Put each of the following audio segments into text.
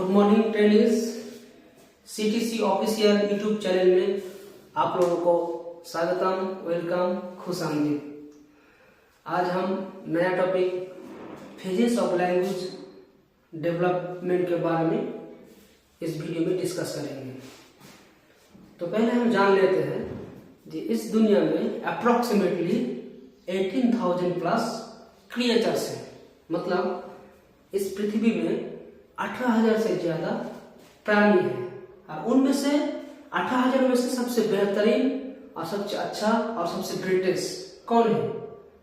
Good morning trainings. CTC official YouTube channel में आप लोगों को स्वागतम, वेलकम, खुशामदीद। आज हम नया topic phases of language development के बारे में इस वीडियो में डिस्कस करेंगे। तो पहले हम जान लेते हैं कि इस दुनिया में अप्रोक्सीमेटली 18,000 प्लस क्रिएचर्स हैं। मतलब इस पृथ्वी में 18,000 से ज्यादा प्राणी हैं और उनमें से 18,000 में से सबसे बेहतरीन और सबसे अच्छा और सबसे ग्रेटेस्ट कौन है?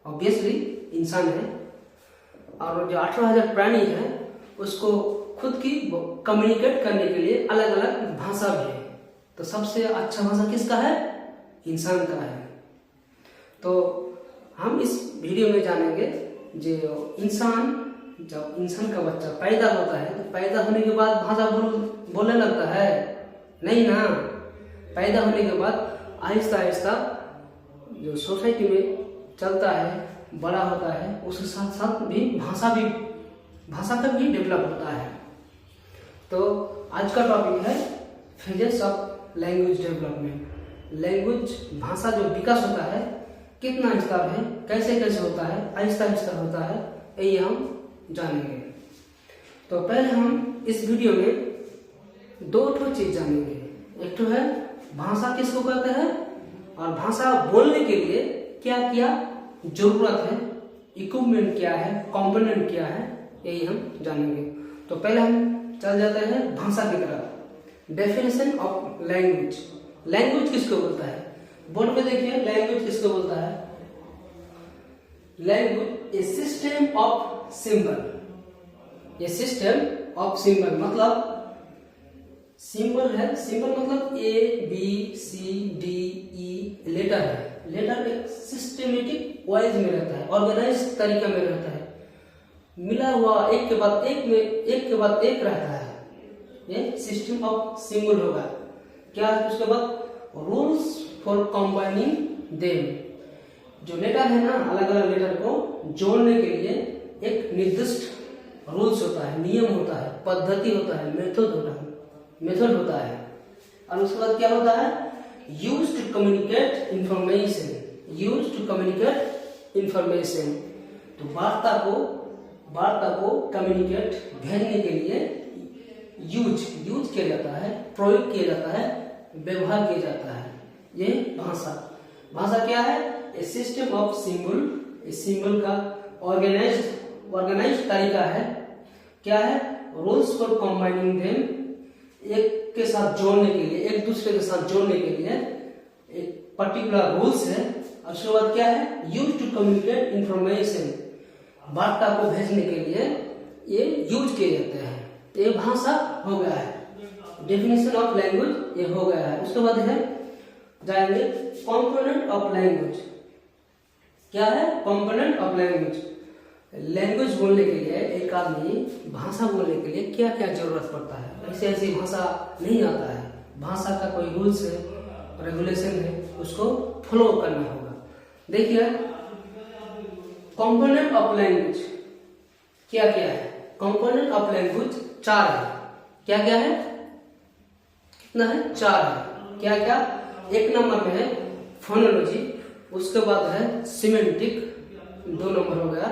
ऑब्वियसली इंसान है। और जो 18,000 प्राणी है उसको खुद की कम्युनिकेट करने के लिए अलग अलग भाषा भी है। तो सबसे अच्छा भाषा किसका है? इंसान का है। तो हम इस वीडियो में जानेंगे जो जब इंसान का बच्चा पैदा होता है तो पैदा होने के बाद भाषा बोलने लगता है? नहीं ना। पैदा होने के बाद आहिस्ता आहिस्ता जो सोसाइटी में चलता है, बड़ा होता है, उसके साथ साथ भी भाषा का भी डेवलप होता है। तो आज का टॉपिक है phases of language development. Language भाषा जो विकास होता है कितना स्तर है, कैसे कैसे होता है, आहिस्ता आहिस्ता होता है, यही हम जानेंगे। तो पहले हम इस वीडियो में दो चीज जानेंगे। एक तो है भाषा किसको कहते हैं और भाषा बोलने के लिए क्या क्या जरूरत है, इक्विपमेंट क्या है, कंपोनेंट क्या है, यही हम जानेंगे। तो पहले हम चल जाते हैं भाषा की तरफ। Definition of language. लैंग्वेज किसको बोलता है? बोर्ड पे देखिए, लैंग्वेज किसको बोलता है? Language A system of symbol. ये सिस्टम ऑफ सिंबल मतलब सिंबल है। सिंबल मतलब ABCDE लेटर है। लेटर एक सिस्टमेटिक वाइज में रहता है, ऑर्गेनाइज तरीका में रहता है, मिला हुआ एक के बाद एक रहता है। ये सिस्टम ऑफ सिंबल होगा। क्या है उसके बाद? Rules for combining them. जो लेटर है ना, अलग अलग लेटर को जोड़ने के लिए एक निर्दिष्ट रूल्स होता है, नियम होता है, पद्धति होता है, मेथड होता है। और उसके बाद क्या होता है? Use to communicate information. तो वार्ता को कम्युनिकेट भेजने के लिए यूज किया जाता है, प्रयोग किया जाता है, व्यवहार किया जाता है। ये भाषा क्या है? ए सिस्टम ऑफ सिंबल। इस सिंबल का ऑर्गेनाइज तरीका है। क्या है? Rules for combining them. एक के साथ जोड़ने के लिए, एक दूसरे के साथ जोड़ने के लिए एक पर्टिकुलर रूल्स है। और उसके बाद क्या है? Use to communicate information. वार्ता को भेजने के लिए ये यूज किए जाते हैं। ये भाषा हो गया है। डेफिनेशन ऑफ लैंग्वेज ये हो गया है। उसके बाद है जाएंगे कंपोनेंट ऑफ लैंग्वेज। क्या है? Component of language. लैंग्वेज बोलने के लिए एक आदमी भाषा बोलने के लिए क्या क्या जरूरत पड़ता है? ऐसी भाषा नहीं आता है। भाषा का कोई रूल्स है, रेगुलेशन है, उसको फॉलो करना होगा। देखिए कंपोनेंट ऑफ लैंग्वेज क्या क्या है? कंपोनेंट ऑफ लैंग्वेज 4 है। क्या क्या है? कितना है? 4 है। क्या क्या? एक नंबर में है फोनोलॉजी, उसके बाद है सिमेंटिक, 2 नंबर हो गया।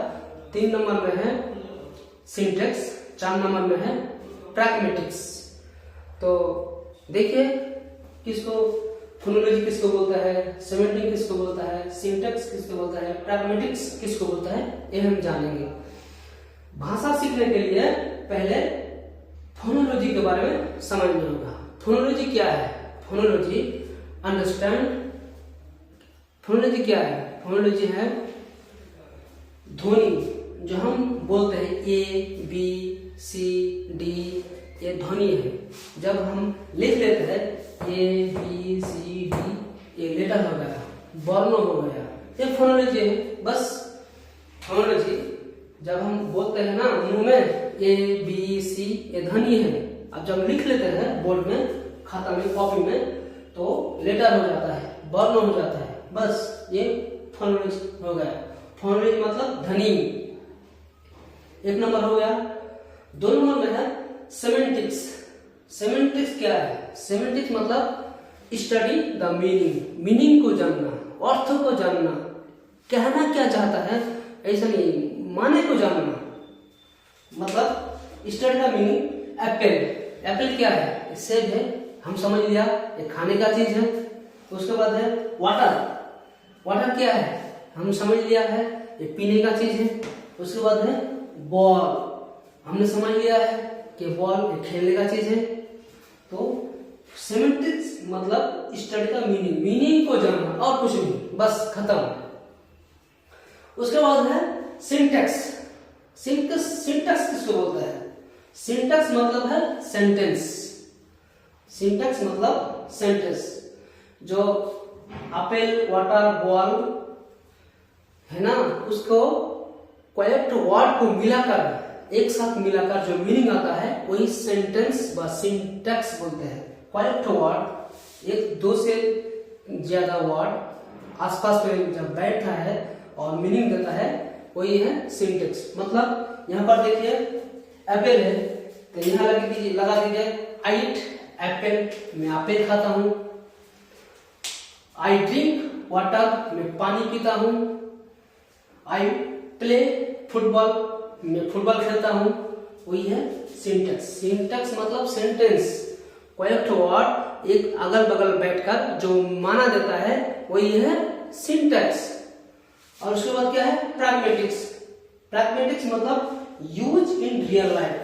3 नंबर में है सिंटेक्स, 4 नंबर में है प्रैग्मेटिक्स। तो देखिए किसको फोनोलॉजी किसको बोलता है, सिमेंटिक किसको बोलता है, सिंटेक्स किसको बोलता है, प्रैग्मेटिक्स किसको बोलता है, ये हम जानेंगे। भाषा सीखने के लिए पहले फोनोलॉजी के बारे में समझना होगा। फोनोलॉजी क्या है? फोनोलॉजी क्या है? फोनोलॉजी है ध्वनि। जो हम बोलते हैं ABCD, ये ध्वनि है। जब हम लिख लेते हैं ABCD, ये लेटर हो गया, वर्ण हो गया, ये फोनोलॉजी है। बस फोनोलॉजी जब हम बोलते हैं ना मुंह में ABC, ये ध्वनि है। अब जब लिख लेते हैं बोर्ड में, खाता में, कॉपी में, तो लेटर हो जाता है, वर्ण हो जाता है। बस ये फोनोलॉजी हो गया। फोनोलॉजी मतलब ध्वनि। एक नंबर हो गया। 2 नंबर में है सेमेंटिक्स। सेमेंटिक्स क्या है? सेमेंटिक्स मतलब स्टडी द मीनिंग, मीनिंग को जानना, अर्थ को जानना, कहना क्या चाहता है ऐसा नहीं, माने को जानना, मतलब study the meaning. Apple, Apple क्या है? सेब है, हम समझ लिया ये खाने का चीज है। उसके बाद है वाटर, वाटर क्या है? हम समझ लिया है ये पीने का चीज है। उसके बाद है बॉल, हमने समझ लिया है कि बॉल खेलने का चीज है। तो सेमेंटिक्स मतलब स्टडी का मीनिंग, मीनिंग को जानना और कुछ नहीं, बस खत्म। उसके बाद है सिंटैक्स। सिंटैक्स किसको बोलता है? सिंटैक्स मतलब है सेंटेंस। सिंटैक्स मतलब सेंटेंस। जो एप्पल, वाटर, बॉल है ना, उसको करेक्ट वर्ड को मिलाकर, एक साथ मिलाकर जो मीनिंग आता है वही सेंटेंस व सिंटैक्स बोलते हैं। करेक्ट वर्ड, एक दो से ज्यादा वर्ड आसपास में जब बैठा है और मीनिंग देता है वही है सिंटैक्स। मतलब यहाँ पर देखिए एप्पल है तो यहाँ लगा दीजिए आई ईट एप्पल, मैं एप्पल खाता हूँ। आई ड्रिंक वाटर, मैं पानी पीता हूँ। आई प्ले फुटबॉल, मैं फुटबॉल खेलता हूँ। वही है सिंटैक्स। सिंटैक्स मतलब सेंटेंस, करेक्ट वर्ड एक अगल बगल बैठकर जो माना देता है वही है सिंटैक्स। और उसके बाद क्या है? प्रैग्मेटिक्स। प्रैग्मेटिक्स मतलब यूज इन रियल लाइफ,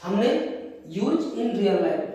हमने यूज इन रियल लाइफ